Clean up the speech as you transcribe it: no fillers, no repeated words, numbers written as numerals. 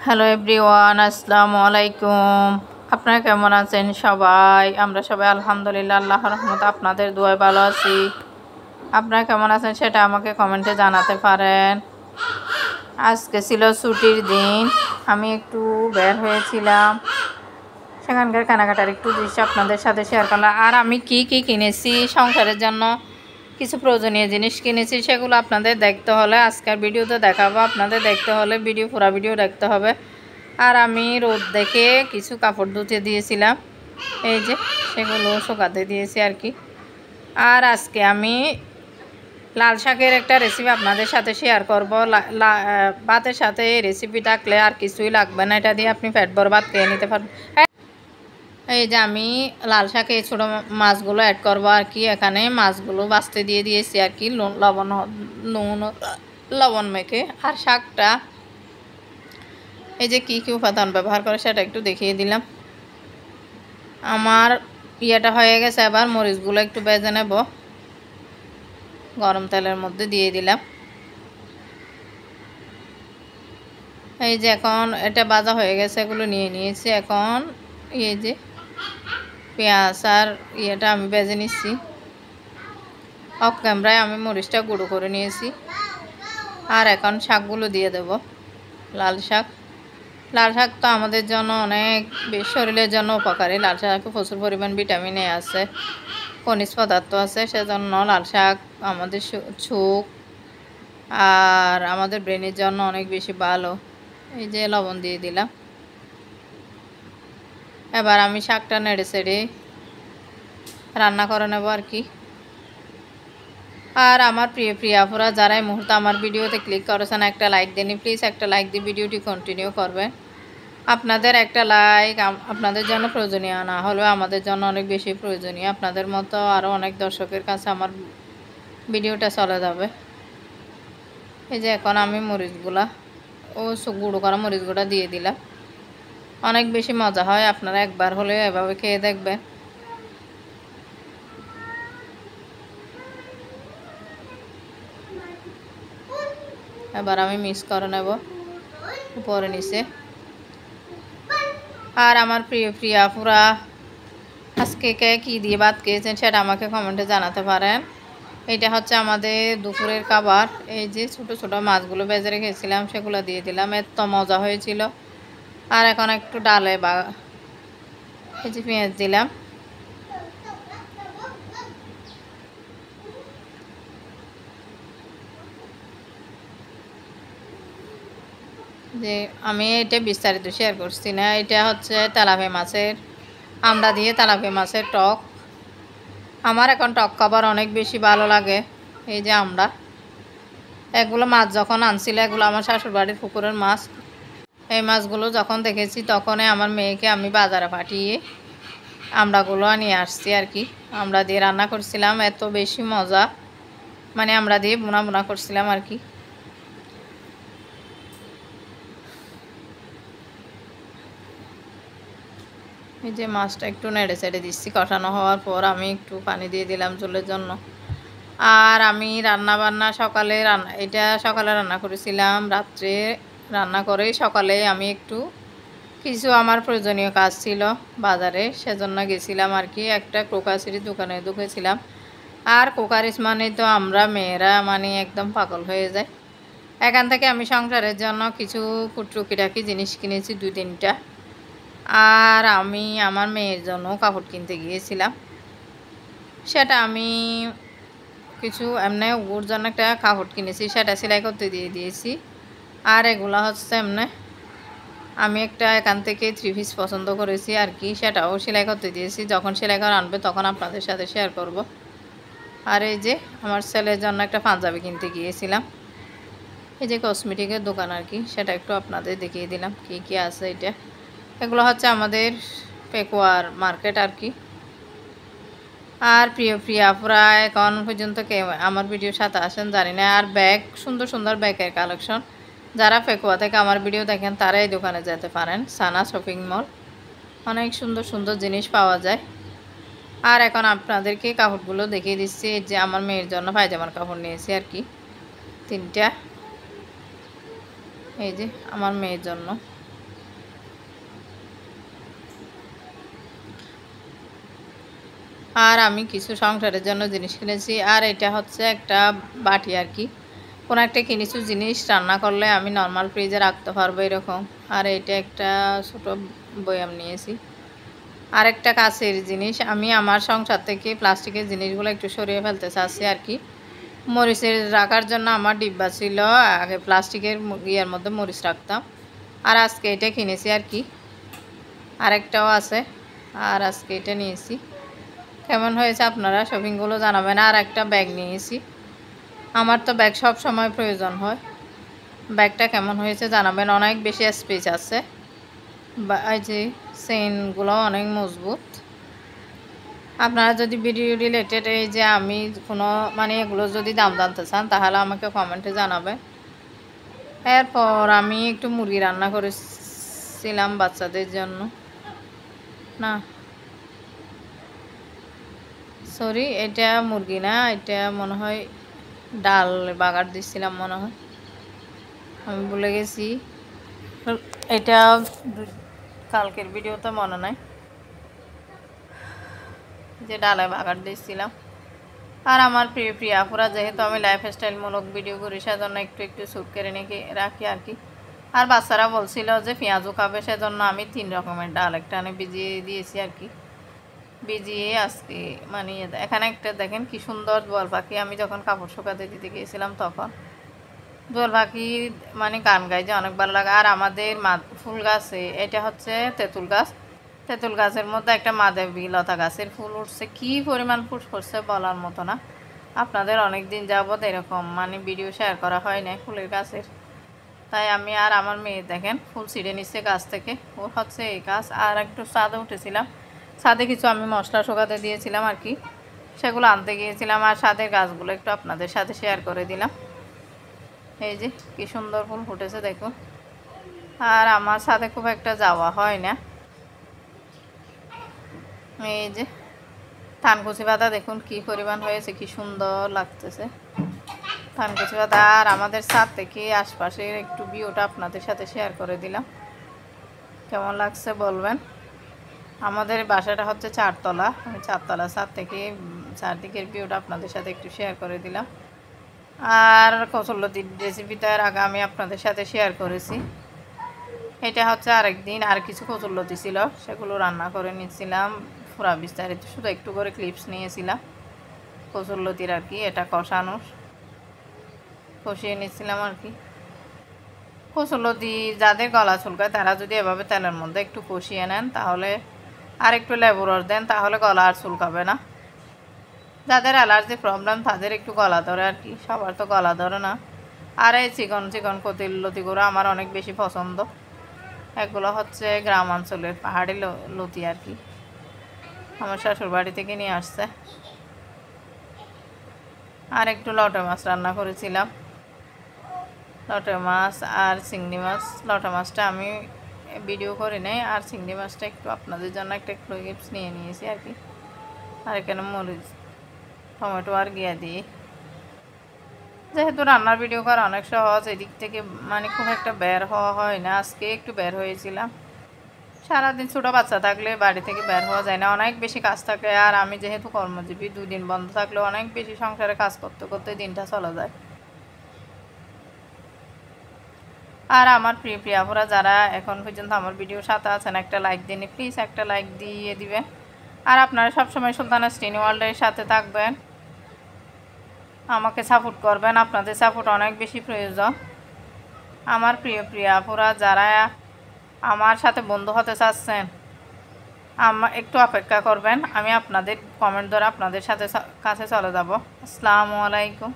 Hello everyone, আসসালামু আলাইকুম। আপনারা কেমন আছেন সবাই? আমরা সবাই আলহামদুলিল্লাহ আল্লাহর রহমতে আপনাদের দোয়ায় ভালো আছি। আপনারা কেমন আছেন সেটা আমাকে কমেন্টে জানাতে পারেন। আজকে ছিল ছুটির দিন, আমি একটু বের হয়েছিলাম, সেখানকার কেনাকাটার একটু দৃশ্য আপনাদের সাথে শেয়ার করলাম। আর আমি কি কি কিনেছি সংসারের জন্য, কিছু প্রয়োজনীয় জিনিস কিনেছি, সেগুলো আপনাদের দেখতে হলে আজকের ভিডিওতে দেখাবো। আপনাদের দেখতে হলে পুরো ভিডিও দেখতে হবে। আর আমি রোদ দেখে কিছু কাপড় ধুতে দিয়েছিলাম, এই যে সেগুলো শুকাতে দিয়েছি আর কি। আর আজকে আমি লাল শাকের একটা রেসিপি আপনাদের সাথে শেয়ার করব। ভাতের সাথে এই রেসিপি থাকলে আর কিছুই লাগবে না, এটা দিয়ে আপনি পেট ভরে ভাত খেয়ে নিতে পারবেন। এই যে আমি লাল শাকে এই ছোটো মাছগুলো অ্যাড করবো আর কি। এখানে মাছগুলো বাছতে দিয়ে দিয়েছি আর কি, নুন লবণ মেখে। আর শাকটা এই যে কী কী উপাদান ব্যবহার করে সেটা একটু দেখিয়ে দিলাম। আমার ইয়েটা হয়ে গেছে, এবার মরিচগুলো একটু ভেজে নেব, গরম তেলের মধ্যে দিয়ে দিলাম। এই যে এখন এটা ভাজা হয়ে গেছে, এগুলো নিয়ে নিয়েছি। এখন এই যে পেঁয়াজ আর ইয়েটা আমি ভেজে নিচ্ছি। অফ ক্যামেরায় আমি মরিচটা গুঁড়ো করে নিয়েছি। আর এখন শাকগুলো দিয়ে দেব। লাল শাক তো আমাদের জন্য অনেক শরীরের জন্য উপকারী। লাল শাকে প্রচুর পরিমাণ ভিটামিন এ আছে, খনিজ পদার্থ আছে, সেজন্য লাল শাক আমাদের চোখ আর আমাদের ব্রেনের জন্য অনেক বেশি ভালো। এই যে লবণ দিয়ে দিলাম। এবার আমি শাকটা নেড়ে চেড়ে রান্না করে নেব আর কি। আর আমার প্রিয় আপুরা যারা এই মুহূর্তে আমার ভিডিওতে ক্লিক করেছেন, একটা লাইক দেন প্লিজ। একটা লাইক দিয়ে ভিডিওটি কন্টিনিউ করবেন। আপনাদের একটা লাইক আপনাদের জন্য প্রয়োজনীয় না হলেও আমাদের জন্য অনেক বেশি প্রয়োজনীয়। আপনাদের মতো আরও অনেক দর্শকের কাছে আমার ভিডিওটা চলে যাবে। এই যে এখন আমি মরিচগুলা গুঁড়ো করা মরিচগুলা দিয়ে দিলাম। অনেক বেশি মজা হয়, আপনারা একবার হলেও এভাবে খেয়ে দেখবেন। এবার আমি মিক্স করে নেব উপরে নিচে। আর আমার প্রিয় আপুরা আজকে কে কী দিয়ে ভাত খেয়েছেন সেটা আমাকে কমেন্টে জানাতে পারেন। এটা হচ্ছে আমাদের দুপুরের খাবার। এই যে ছোটো ছোটো মাছগুলো ভেজে রেখেছিলাম, সেগুলো দিয়ে দিলাম, এত মজা হয়েছিল। আর এখন একটু ডালে এই যে পেঁয়াজ দিলাম। যে আমি এটা বিস্তারিত শেয়ার করছি না। এটা হচ্ছে তেলাপিয়া মাছের, আমড়া দিয়ে তেলাপিয়া মাছের টক। আমার এখন টক খাবার অনেক বেশি ভালো লাগে। এই যে আমড়া, এগুলো মাছ যখন আনছিল, এগুলো আমার শ্বশুরবাড়ির পুকুরের মাছ। এই মাছগুলো যখন দেখেছি তখনই আমার মেয়েকে আমি বাজারে পাঠিয়ে আমড়াগুলো নিয়ে আসছি আর কি। আমড়া দিয়ে রান্না করছিলাম, এত বেশি মজা, মানে আমড়া দিয়ে বোনা করছিলাম আর কি। এই যে মাছটা একটু নেড়ে চেড়ে দিচ্ছি। কষানো হওয়ার পর আমি একটু পানি দিয়ে দিলাম ঝোলের জন্য। আর আমি সকালে রান্না করেছিলাম, রাত্রে রান্না করে সকালে আমি একটু কিছু আমার প্রয়োজনীয় কাজ ছিল বাজারে, সেজন্য গেছিলাম আর কি। একটা ক্রোকারির দোকানে ঢুকেছিলাম। আর ক্রোকারিস মানে তো আমরা মেয়েরা মানে একদম পাগল হয়ে যায়। এখান থেকে আমি সংসারের জন্য কিছু টুকিটাকি জিনিস কিনেছি, 2-3টা। আর আমি আমার মেয়ের জন্য কাপড় কিনতে গিয়েছিলাম। সেটা আমি কিছু এমনি ওর জন্য একটা কাপড় কিনেছি, সেটা সেলাই করতে দিয়ে দিয়েছি। আর এগুলো হচ্ছে এমনি আমি একটা এখান থেকে 3 পিস পছন্দ করেছি আর কি, সেটাও সেলাই করতে দিয়েছি। যখন সেলাই করে আনবে তখন আপনাদের সাথে শেয়ার করব। আর এই যে আমার ছেলের জন্য একটা পাঞ্জাবি কিনতে গিয়েছিলাম। এই যে কসমেটিকের দোকান আর কি, সেটা একটু আপনাদের দেখিয়ে দিলাম কি কি আছে। এগুলো হচ্ছে আমাদের পেকুয়ার মার্কেট আর কি। আর প্রিয় আপুরা এখন পর্যন্ত কে আমার ভিডিওর সাথে আসেন জানি না। আর ব্যাগ, সুন্দর সুন্দর ব্যাগের কালেকশন, যারা পেকুয়া থেকে আমার ভিডিও দেখেন তারা এই দোকানে যেতে পারেন। সানা শপিং মল, অনেক সুন্দর সুন্দর জিনিস পাওয়া যায়। আর এখন আপনাদেরকে কাপড়গুলো দেখিয়ে দিচ্ছি। এই যে আমার মেয়ের জন্য পায়জামার কাপড় নিয়েছি আর কি, 3টা। এই যে আমার মেয়ের জন্য আর আমি কিছু সংসারের জন্য জিনিস কিনেছি। আর এটা হচ্ছে একটা বাটি আর কি, কোনো একটা কিছু জিনিস রান্না করলে আমি নর্মাল ফ্রিজে রাখতে পারবো এরকম। আর এটা একটা ছোটো বয়াম নিয়েছি। আর একটা কাছের জিনিস, আমি আমার সংসার থেকে প্লাস্টিকের জিনিসগুলো একটু সরিয়ে ফেলতে চাচ্ছি আর কি। মরিচের রাখার জন্য আমার ডিব্বা ছিল, আগে প্লাস্টিকের ইয়ের মধ্যে মরিচ রাখতাম। আর আজকে এটা কিনেছি আর কি, আরেকটাও আছে। আর আজকে এটা নিয়েছি। কেমন হয়েছে আপনারা শপিংগুলো জানাবেন। আর একটা ব্যাগ নিয়েছি, আমার তো ব্যাগ সব সময় প্রয়োজন হয়। ব্যাগটা কেমন হয়েছে জানাবেন। অনেক বেশি স্পেস আছে, এই যে চেইনগুলো অনেক মজবুত। আপনারা যদি ভিডিও রিলেটেড এই যে আমি কোনো মানে এগুলো যদি দাম জানতে চান তাহলে আমাকে কমেন্টে জানাবেন। এরপর আমি একটু মুরগি রান্না করেছিলাম বাচ্চাদের জন্য। না সরি, এটা মুরগি না, এটা মনে হয় ডাল বাগার দিচ্ছিলাম মনে হয়, আমি ভুলে গেছি। এটা কালকের ভিডিওতে মনে নাই যে ডালে বাগার দিচ্ছিলাম। আর আমার প্রিয় আপুরা, যেহেতু আমি লাইফস্টাইলমূলক ভিডিও করি সেজন্য একটু একটু স্যুট করে নিয়ে রাখি আর কি। আর বাচ্চারা বলছিল যে পেঁয়াজও খাবে, সেজন্য আমি 3 রকমের ডাল একটা ভিজিয়ে দিয়েছি আর কি। ভিজিয়ে আজকে মানে এখানে একটা দেখেন কি সুন্দর দোয়াল পাখি, আমি যখন কাপড় শুকাতে দিতে গিয়েছিলাম তখন দোয়াল পাখি মানে গান গাই যে অনেক ভালো লাগে। আর আমাদের ফুল গাছে, এটা হচ্ছে তেঁতুল গাছ, তেঁতুল গাছের মধ্যে একটা মাদেবী লতা গাছের ফুল উঠছে, কি পরিমাণ ফুল ফুটছে বলার মতো না। আপনাদের অনেক দিন যাবৎ এরকম মানে ভিডিও শেয়ার করা হয় না ফুলের গাছের, তাই আমি আর আমার মেয়ে দেখেন ফুল ছিঁড়ে নিচ্ছে গাছ থেকে। ও হচ্ছে এই গাছ। আর একটু ছাদে উঠেছিলাম, ছাদে কিছু আমি মশলা শুকাতে দিয়েছিলাম আর কি, সেগুলো আনতে গিয়েছিলাম। আর ছাদের গাছগুলো একটু আপনাদের সাথে শেয়ার করে দিলাম। এই যে কি সুন্দর ফুল ফুটেছে দেখুন। আর আমার ছাদে খুব একটা যাওয়া হয় না। এই যে থানকুচি পাতা দেখুন কি পরিমাণ হয়েছে, কি সুন্দর লাগতেছে থানকুচি পাতা। আর আমাদের ছাদ থেকে আশপাশের একটু ভিউটা আপনাদের সাথে শেয়ার করে দিলাম, কেমন লাগছে বলবেন। আমাদের বাসাটা হচ্ছে 4 তলা, আমি 4 তলা ছাদ থেকে চারদিকের ভিউটা আপনাদের সাথে একটু শেয়ার করে দিলাম। আর কচুরলতির রেসিপিটা এর আগে আমি আপনাদের সাথে শেয়ার করেছি। এটা হচ্ছে আরেকদিন আর কিছু কচুরলতি ছিল, সেগুলো রান্না করে নিয়েছিলাম পুরা বিস্তারিত, শুধু একটু করে ক্লিপস নিয়েছিলাম কচুরলতির আর কি। এটা কষিয়ে নিয়েছিলাম আর কি। কচুরলতি যাদের গলা চুলকায় তারা যদি এভাবে তেলের মধ্যে একটু কষিয়ে নেন, তাহলে আর একটু লেবুর রস দেন, তাহলে গলা আর চুলকাবে না। যাদের অ্যালার্জি প্রবলেম তাদের একটু গলা ধরে আর কি, সবার তো গলা ধরে না। আর এই চিকন চিকন কচুরলতিগুলো আমার অনেক বেশি পছন্দ। এগুলো হচ্ছে গ্রাম অঞ্চলের পাহাড়ি লতি আর কি, আমার শ্বশুর বাড়ি থেকে নিয়ে আসছে। আর একটু লটে মাছ রান্না করেছিলাম, লটে মাছ আর চিংড়ি মাছ। লটে মাছটা আমি ভিডিও করি নাই, আর চিংড়ি মাছটা একটু আপনাদের জন্য একটা ক্লিপস নিয়ে নিয়েছি আর কি। আর এখানে মরিচ টমেটো আর গিয়া দিয়ে, যেহেতু রান্নার ভিডিও করা অনেক সহজ, এদিক থেকে মানে খুব একটা বের হওয়া হয় না। আজকে একটু বের হয়েছিলাম, সারাদিন ছোটো বাচ্চা থাকলে বাড়ি থেকে বের হওয়া যায় না, অনেক বেশি কাজ থাকে। আর আমি যেহেতু কর্মজীবী, 2 দিন বন্ধ থাকলে অনেক বেশি সংসারে কাজ করতে করতে দিনটা চলে যায়। আর আমার প্রিয় আপুরা যারা এখন পর্যন্ত আমার ভিডিওর সাথে আছেন, একটা লাইক দিন প্লিজ, একটা লাইক দিয়ে দিবেন। আর আপনারা সবসময় সুলতানা স্টিনি ওয়ার্ল্ডের সাথে থাকবেন, আমাকে সাপোর্ট করবেন, আপনাদের সাপোর্ট অনেক বেশি প্রয়োজন। আমার প্রিয় আপুরা যারা আমার সাথে বন্ধু হতে চাচ্ছেন, একটু অপেক্ষা করবেন, আমি আপনাদের কমেন্ট ধরে আপনাদের সাথে কাছে চলে যাব। আসসালামু আলাইকুম।